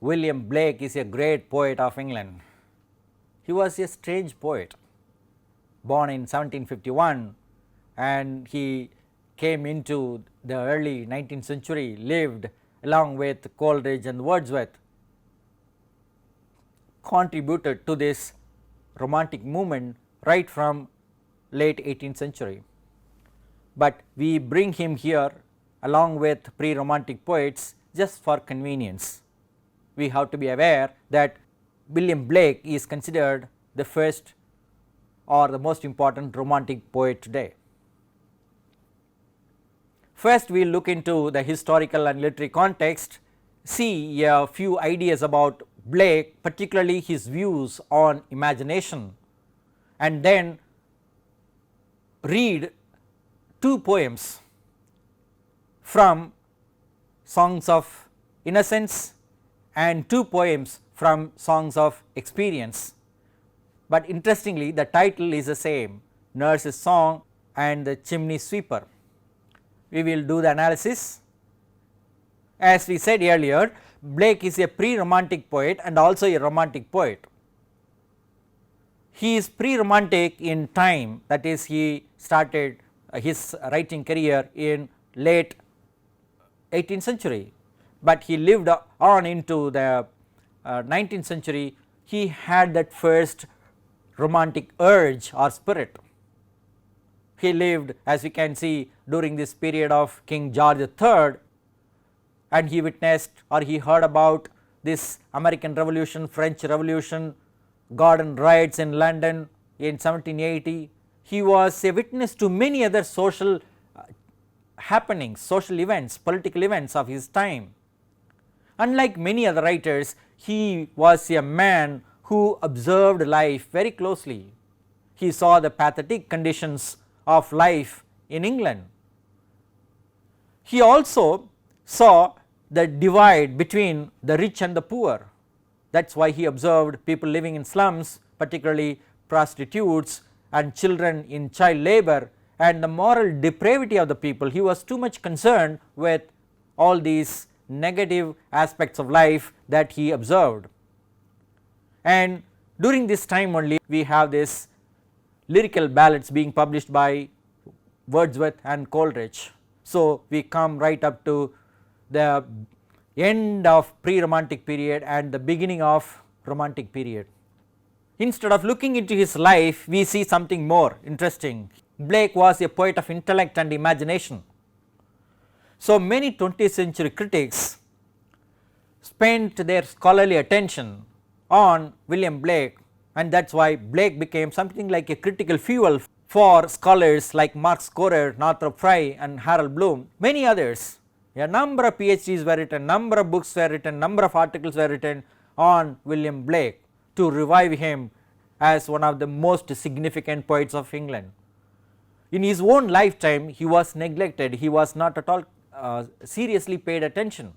William Blake is a great poet of England. He was a strange poet, born in 1751, and he came into the early 19th century, lived along with Coleridge and Wordsworth, contributed to this romantic movement right from late 18th century. But we bring him here along with pre-romantic poets just for convenience. We have to be aware that William Blake is considered the first or the most important romantic poet today. First, we will look into the historical and literary context, see a few ideas about Blake, particularly his views on imagination, and then read two poems from Songs of Innocence and two poems from Songs of Experience. But interestingly, the title is the same, Nurse's Song and the Chimney Sweeper. We will do the analysis. As we said earlier, Blake is a pre-romantic poet and also a romantic poet. He is pre-romantic in time, that is, he started his writing career in late 18th century, but he lived on into the 19th century. He had that first romantic urge or spirit. He lived, as we can see, during this period of King George III, and he witnessed or he heard about this American Revolution, French Revolution, garden riots in London in 1780. He was a witness to many other social happenings, social events, political events of his time. Unlike many other writers, he was a man who observed life very closely. He saw the pathetic conditions of life in England. He also saw the divide between the rich and the poor. That is why he observed people living in slums, particularly prostitutes and children in child labor, and the moral depravity of the people. He was too much concerned with all these negative aspects of life that he observed. And during this time only we have this lyrical ballads being published by Wordsworth and Coleridge. So, we come right up to the end of pre-romantic period and the beginning of romantic period. Instead of looking into his life, we see something more interesting. Blake was a poet of intellect and imagination. So, many 20th century critics spent their scholarly attention on William Blake, and that is why Blake became something like a critical fuel for scholars like Mark Schorer, Northrop, Frye and Harold Bloom, many others. A number of PhDs were written, number of books were written, number of articles were written on William Blake to revive him as one of the most significant poets of England. In his own lifetime, he was neglected, he was not at all seriously paid attention.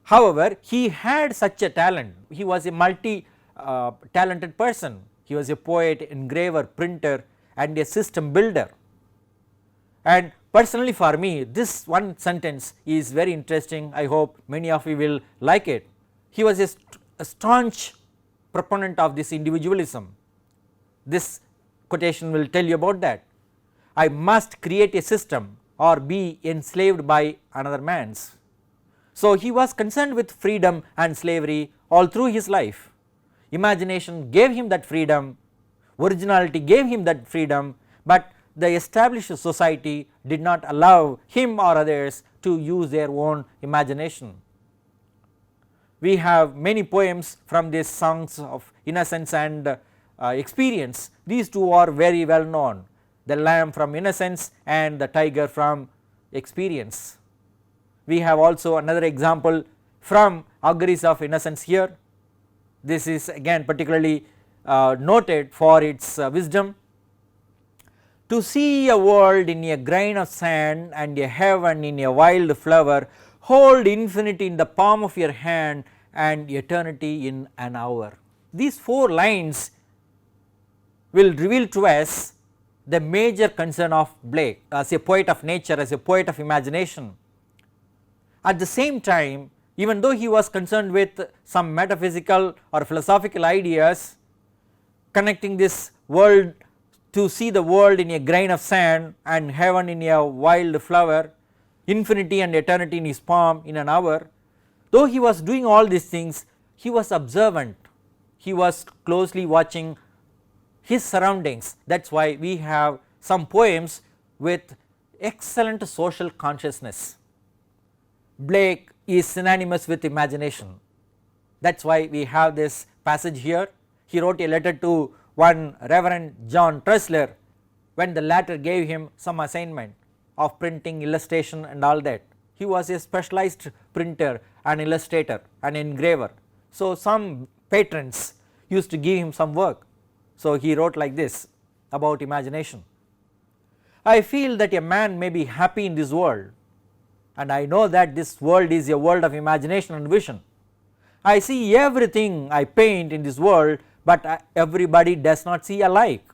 However, he had such a talent, he was a multi-talented person. He was a poet, engraver, printer and a system builder. And personally for me, this one sentence is very interesting. I hope many of you will like it. He was a staunch proponent of this individualism. This quotation will tell you about that. I must create a system or be enslaved by another man's. So, he was concerned with freedom and slavery all through his life. Imagination gave him that freedom, originality gave him that freedom, but the established society did not allow him or others to use their own imagination. We have many poems from these Songs of Innocence and Experience. These two are very well known, the Lamb from Innocence and the Tyger from Experience. We have also another example from Auguries of Innocence here. This is again particularly noted for its wisdom. To see a world in a grain of sand and a heaven in a wild flower, hold infinity in the palm of your hand and eternity in an hour. These four lines will reveal to us the major concern of Blake as a poet of nature, as a poet of imagination. At the same time, even though he was concerned with some metaphysical or philosophical ideas, connecting this world to see the world in a grain of sand and heaven in a wild flower, infinity and eternity in his palm in an hour. Though he was doing all these things, he was observant, he was closely watching his surroundings. That is why we have some poems with excellent social consciousness. Blake is synonymous with imagination. That is why we have this passage here. He wrote a letter to one Reverend John Tressler when the latter gave him some assignment of printing, illustration and all that. He was a specialized printer, an illustrator, an engraver. So, some patrons used to give him some work. So, he wrote like this about imagination. I feel that a man may be happy in this world, and I know that this world is a world of imagination and vision. I see everything I paint in this world, but everybody does not see alike.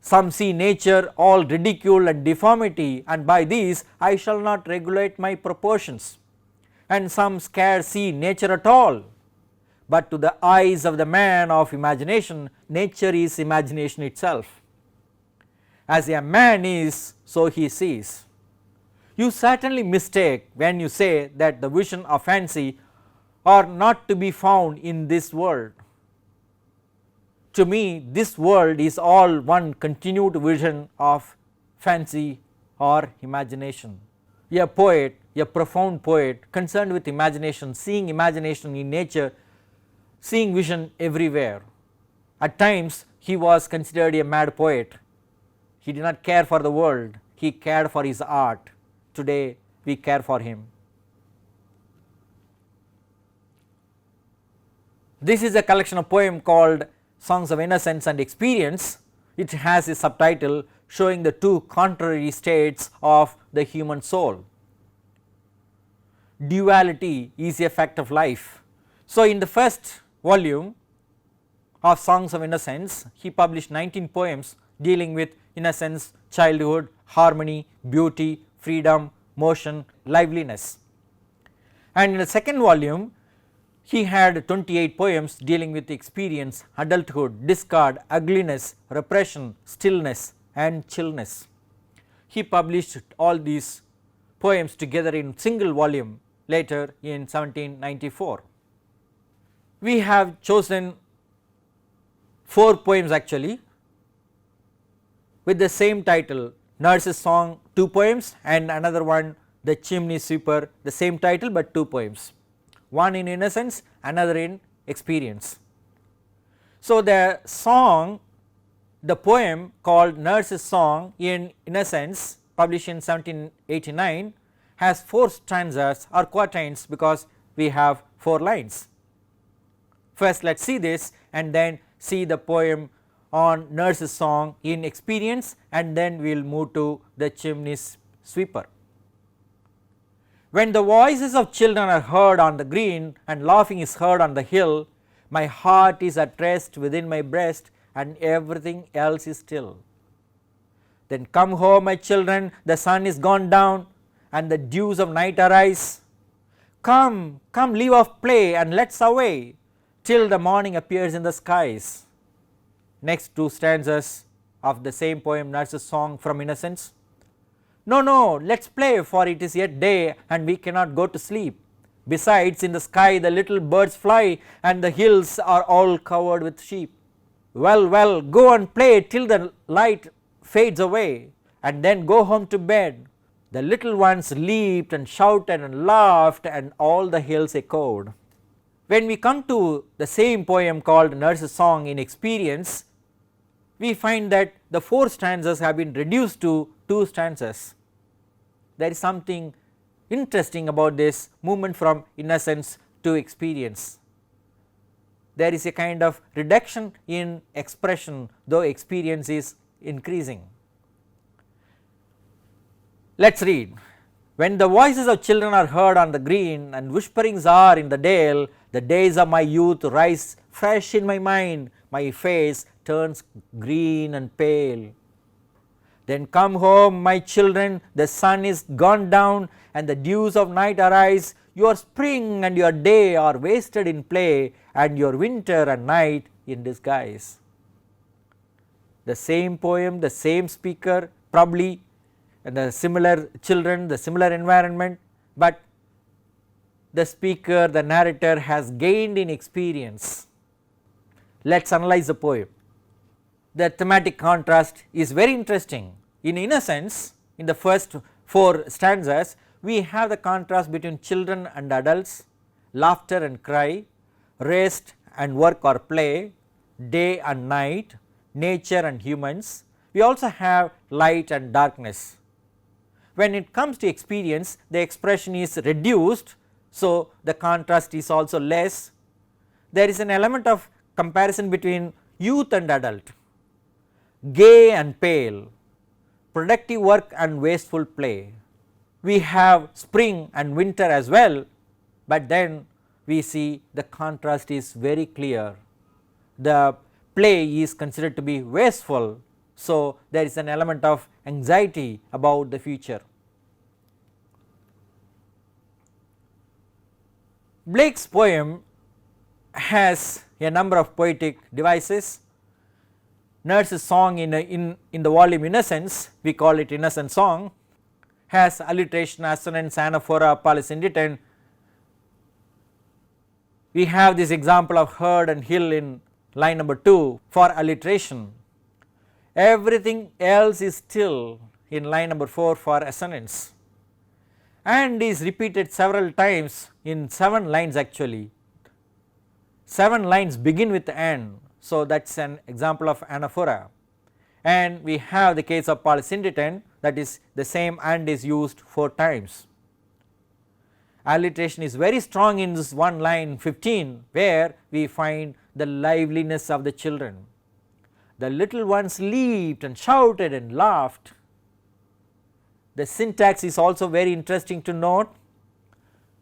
Some see nature all ridicule and deformity, and by these I shall not regulate my proportions, and some scarce see nature at all. But to the eyes of the man of imagination, nature is imagination itself. As a man is, so he sees. You certainly mistake when you say that the vision of fancy are not to be found in this world. To me, this world is all one continued vision of fancy or imagination. A poet, a profound poet concerned with imagination, seeing imagination in nature, seeing vision everywhere. At times he was considered a mad poet. He did not care for the world, he cared for his art. Today we care for him. This is a collection of poems called Songs of Innocence and Experience. It has a subtitle showing the two contrary states of the human soul. Duality is a fact of life. So, in the first volume of Songs of Innocence, he published 19 poems dealing with innocence, childhood, harmony, beauty, freedom, motion, liveliness. And in the second volume, he had 28 poems dealing with experience, adulthood, discard, ugliness, repression, stillness and chillness. He published all these poems together in single volume later in 1794. We have chosen 4 poems actually with the same title, Nurse's Song 2 poems and another one, The Chimney Sweeper, the same title but 2 poems. One in innocence, another in experience. So, the song, the poem called Nurse's Song in Innocence, published in 1789, has 4 stanzas or quatrains because we have 4 lines. First, let us see this and then see the poem on Nurse's Song in experience, and then we will move to the Chimney Sweeper. When the voices of children are heard on the green and laughing is heard on the hill, my heart is at rest within my breast and everything else is still. Then come home my children, the sun is gone down and the dews of night arise. Come, come leave off play and let us away till the morning appears in the skies. Next 2 stanzas of the same poem, Nurse's Song from Innocence. No, no, let us play, for it is yet day and we cannot go to sleep. Besides, in the sky the little birds fly and the hills are all covered with sheep. Well, well, go and play till the light fades away and then go home to bed. The little ones leaped and shouted and laughed and all the hills echoed. When we come to the same poem called Nurse's Song in Experience, we find that the 4 stanzas have been reduced to 2 stanzas. There is something interesting about this movement from innocence to experience. There is a kind of reduction in expression, though experience is increasing. Let us read. When the voices of children are heard on the green and whisperings are in the dale, the days of my youth rise fresh in my mind, my face turns green and pale. Then come home my children, the sun is gone down and the dews of night arise, your spring and your day are wasted in play, and your winter and night in disguise. The same poem, the same speaker, probably the similar children, the similar environment, but the speaker, the narrator has gained in experience. Let us analyze the poem. The thematic contrast is very interesting. In Innocence, in the first 4 stanzas, we have the contrast between children and adults, laughter and cry, rest and work or play, day and night, nature and humans. We also have light and darkness. When it comes to experience, the expression is reduced, so the contrast is also less. There is an element of comparison between youth and adult, gay and pale, productive work and wasteful play. We have spring and winter as well, but then we see the contrast is very clear. The play is considered to be wasteful, so there is an element of anxiety about the future. Blake's poem has a number of poetic devices. Nurse's song in the volume Innocence, we call it Innocent Song, has alliteration, assonance, anaphora, polysyndeton. We have this example of herd and hill in line number 2 for alliteration. Everything else is still in line number 4 for assonance, and is repeated several times in 7 lines actually. 7 lines begin with and, so that is an example of anaphora. And we have the case of polysyndeton, that is the same and is used 4 times. Alliteration is very strong in this one line 15, where we find the liveliness of the children. The little ones leaped and shouted and laughed. The syntax is also very interesting to note.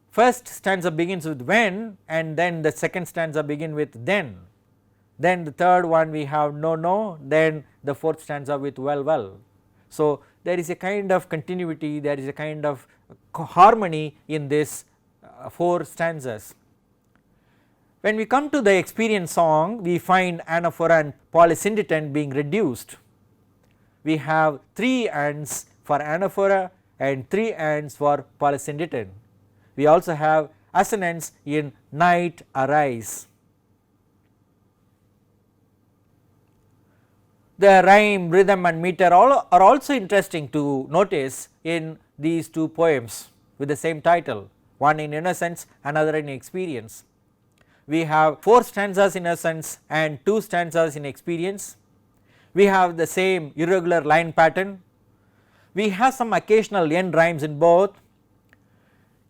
First stanza begins with when, and then the second stanza begin with then. Then the third one we have no, then the fourth stanza with well. So there is a kind of continuity, there is a kind of harmony in this 4 stanzas. When we come to the experience song, we find anaphora and polysyndeton being reduced. We have 3 ands for anaphora and 3 ands for polysyndeton. We also have assonance in night arise. The rhyme, rhythm and meter are also interesting to notice in these 2 poems with the same title, one in Innocence, another in Experience. We have 4 stanzas in Innocence and 2 stanzas in Experience. We have the same irregular line pattern. We have some occasional end rhymes in both.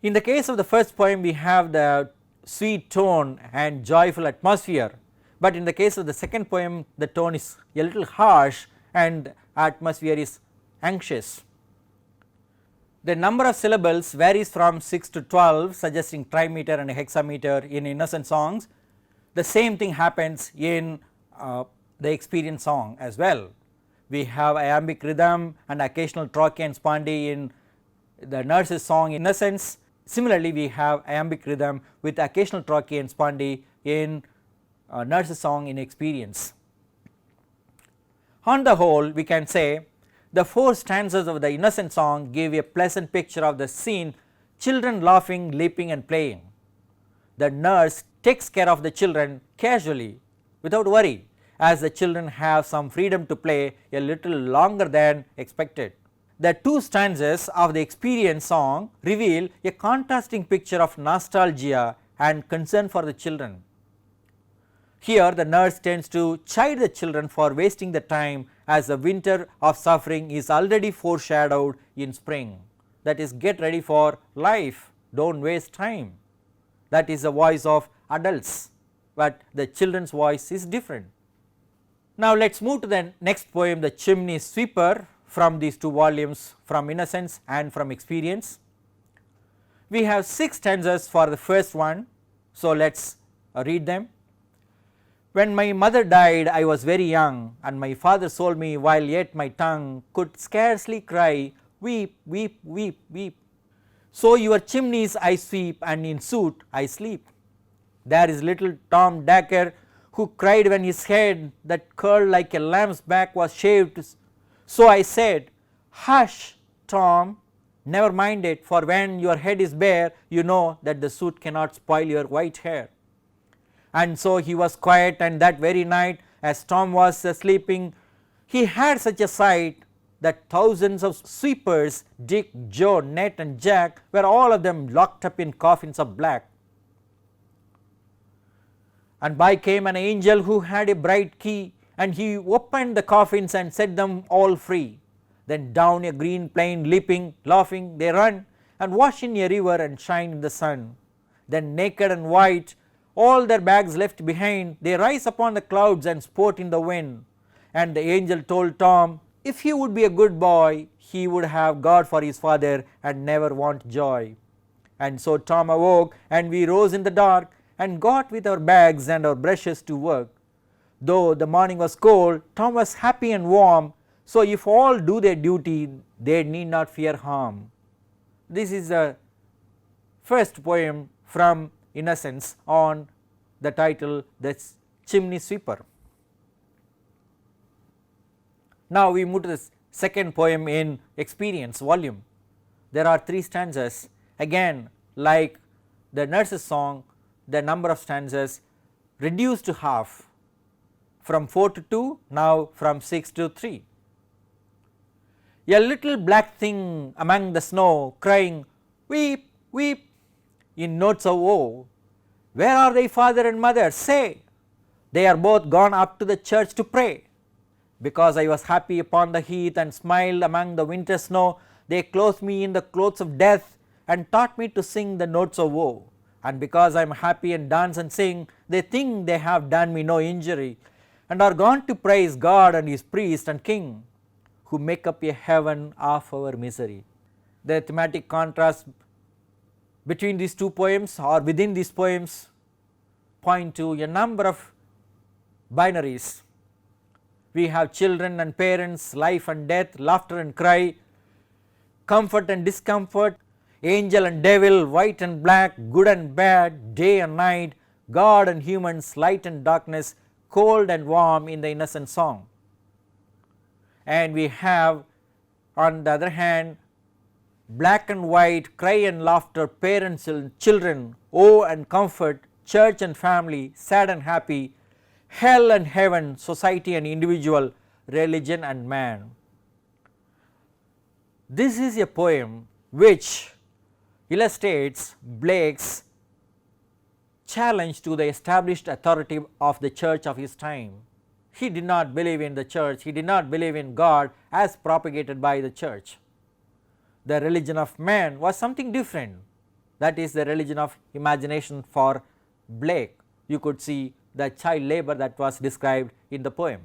In the case of the first poem, we have the sweet tone and joyful atmosphere, but in the case of the second poem, the tone is a little harsh and atmosphere is anxious. The number of syllables varies from 6 to 12, suggesting trimeter and hexameter in Innocent songs. The same thing happens in the Experience song as well. We have iambic rhythm and occasional trochee and spondee in the Nurse's song Innocence. Similarly, we have iambic rhythm with occasional trochee and spondee in Nurse's song in Experience. On the whole, we can say the 4 stanzas of the Innocent song give a pleasant picture of the scene, children laughing, leaping and playing. The nurse takes care of the children casually, without worry, as the children have some freedom to play a little longer than expected. The 2 stanzas of the Experience song reveal a contrasting picture of nostalgia and concern for the children. Here the nurse tends to chide the children for wasting the time, as the winter of suffering is already foreshadowed in spring. That is, get ready for life, do not waste time. That is the voice of adults, but the children's voice is different. Now let us move to the next poem, The Chimney Sweeper, from these 2 volumes, from Innocence and from Experience. We have 6 stanzas for the first one, so let us read them. When my mother died, I was very young, and my father sold me while yet my tongue could scarcely cry, weep, weep, weep, weep. So your chimneys I sweep and in soot I sleep. There is little Tom Dacre who cried when his head that curled like a lamb's back was shaved. So I said, hush Tom, never mind it, for when your head is bare you know that the soot cannot spoil your white hair. And so he was quiet, and that very night as Tom was sleeping he had such a sight that thousands of sweepers, Dick, Joe, Ned and Jack, were all of them locked up in coffins of black. And by came an angel who had a bright key, and he opened the coffins and set them all free. Then down a green plain leaping, laughing they run, and wash in a river and shine in the sun. Then naked and white, all their bags left behind, they rise upon the clouds and sport in the wind. And the angel told Tom, if he would be a good boy, he would have God for his father and never want joy. And so Tom awoke, and we rose in the dark and got with our bags and our brushes to work. Though the morning was cold, Tom was happy and warm, so if all do their duty, they need not fear harm. This is the first poem from Innocence on the title The Chimney Sweeper. Now we move to the second poem in Experience volume. There are 3 stanzas. Again, like the nurse's song, the number of stanzas reduced to half, from 4 to 2, now from 6 to 3. A little black thing among the snow, crying weep, weep, in notes of woe. Where are thy father and mother? Say, they are both gone up to the church to pray. Because I was happy upon the heath and smiled among the winter snow, they clothed me in the clothes of death and taught me to sing the notes of woe. And because I am happy and dance and sing, they think they have done me no injury, and are gone to praise God and his priest and king, who make up a heaven of our misery. The thematic contrast between these 2 poems or within these poems point to a number of binaries. We have children and parents, life and death, laughter and cry, comfort and discomfort, angel and devil, white and black, good and bad, day and night, God and humans, light and darkness, cold and warm in the Innocent song. And we have on the other hand black and white, cry and laughter, parents and children, woe and comfort, church and family, sad and happy, hell and heaven, society and individual, religion and man. This is a poem which illustrates Blake's challenge to the established authority of the church of his time. He did not believe in the church, he did not believe in God as propagated by the church. The religion of man was something different, that is the religion of imagination for Blake. You could see the child labor that was described in the poem.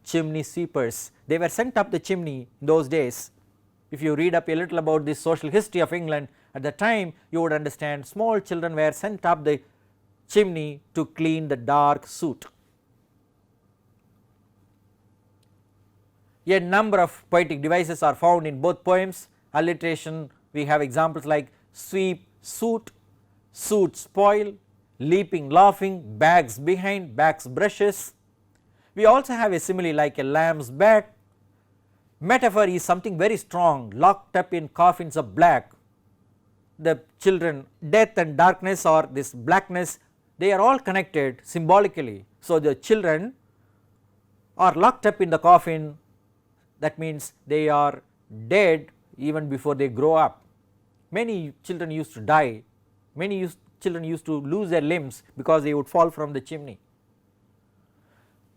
Chimney sweepers, they were sent up the chimney in those days. If you read up a little about the social history of England at the time, you would understand small children were sent up the chimney to clean the dark soot. A number of poetic devices are found in both poems. Alliteration, we have examples like sweep, soot, soot, spoil, leaping, laughing, bags behind, bags, brushes. We also have a simile like a lamb's back. Metaphor is something very strong, locked up in coffins of black. The children, death and darkness or this blackness, they are all connected symbolically. So the children are locked up in the coffin, that means they are dead even before they grow up. Many children used to die, many children used to lose their limbs because they would fall from the chimney.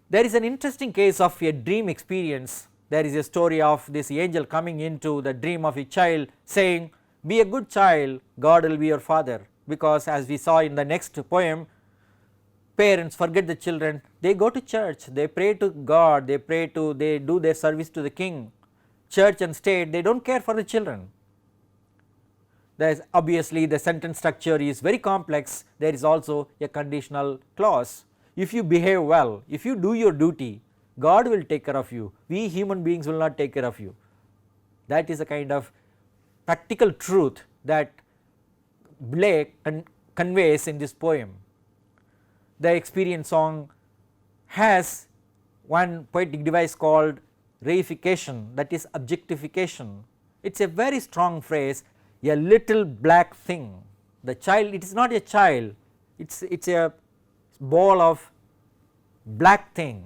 There is an interesting case of a dream experience. There is a story of this angel coming into the dream of a child saying, be a good child, God will be your father, because as we saw in the next poem, parents forget the children, they go to church, they pray to God, they do their service to the king. Church and state, they do not care for the children. There is obviously the sentence structure is very complex, there is also a conditional clause. If you behave well, if you do your duty, God will take care of you, we human beings will not take care of you. That is a kind of practical truth that Blake conveys in this poem. The experience song has one poetic device called reification, that is objectification. It is a very strong phrase, a little black thing. The child, it is not a child, it is a ball of black thing.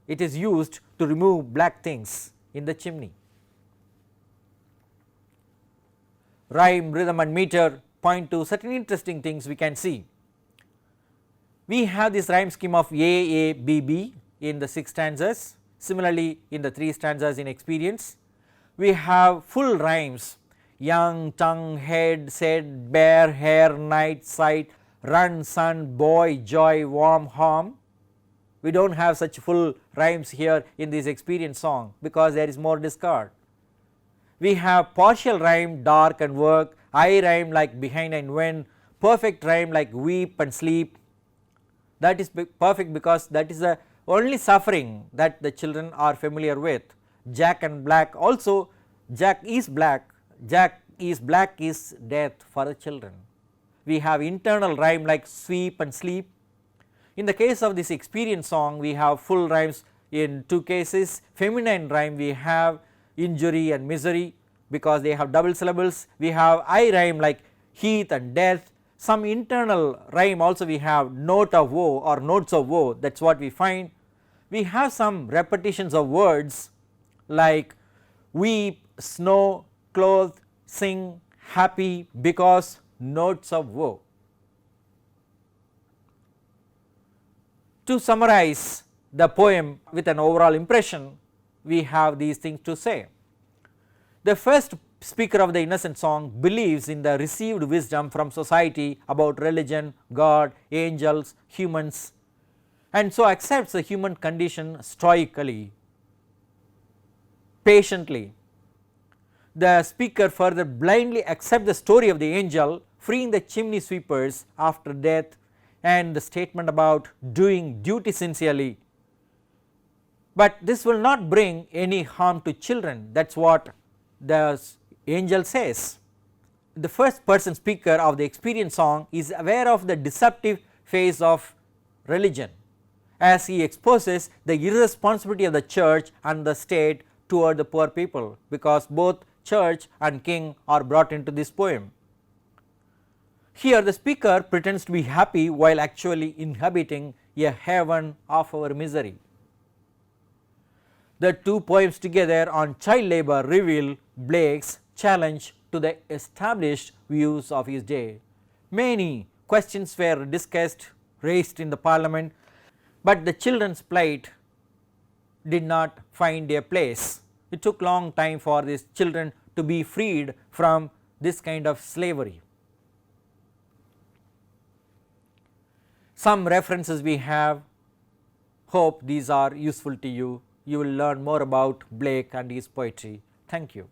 It is used to remove black things in the chimney. Rhyme, rhythm and meter point to certain interesting things we can see. We have this rhyme scheme of A, B, B in the 6 stanzas, similarly in the 3 stanzas in experience. We have full rhymes, young, tongue, head, said, bear, hair, night, sight, run, sun, boy, joy, warm, harm. We do not have such full rhymes here in this experience song because there is more discard. We have partial rhyme, dark and work, I rhyme like behind and when, perfect rhyme like weep and sleep. That is perfect because that is the only suffering that the children are familiar with. Jack and black, also Jack is black is death for the children. We have internal rhyme like sweep and sleep. In the case of this experience song, we have full rhymes in 2 cases. Feminine rhyme we have injury and misery because they have double syllables. We have I rhyme like heath and death. Some internal rhyme also we have note of woe or notes of woe, that is what we find. We have some repetitions of words like weep, snow, clothe, sing, happy, because, notes of woe. To summarize the poem with an overall impression, we have these things to say. The first speaker of the Innocence song believes in the received wisdom from society about religion, God, angels, humans, and so accepts the human condition stoically, patiently. The speaker further blindly accepts the story of the angel freeing the chimney sweepers after death and the statement about doing duty sincerely. But this will not bring any harm to children, that is what the angel says. The first person speaker of the experience song is aware of the deceptive phase of religion as he exposes the irresponsibility of the church and the state toward the poor people, because both church and king are brought into this poem. Here the speaker pretends to be happy while actually inhabiting a heaven of our misery. The 2 poems together on child labour reveal Blake's challenge to the established views of his day. Many questions were discussed, raised in the parliament, but the children's plight did not find a place. It took long time for these children to be freed from this kind of slavery. Some references we have, hope these are useful to you. You will learn more about Blake and his poetry. Thank you.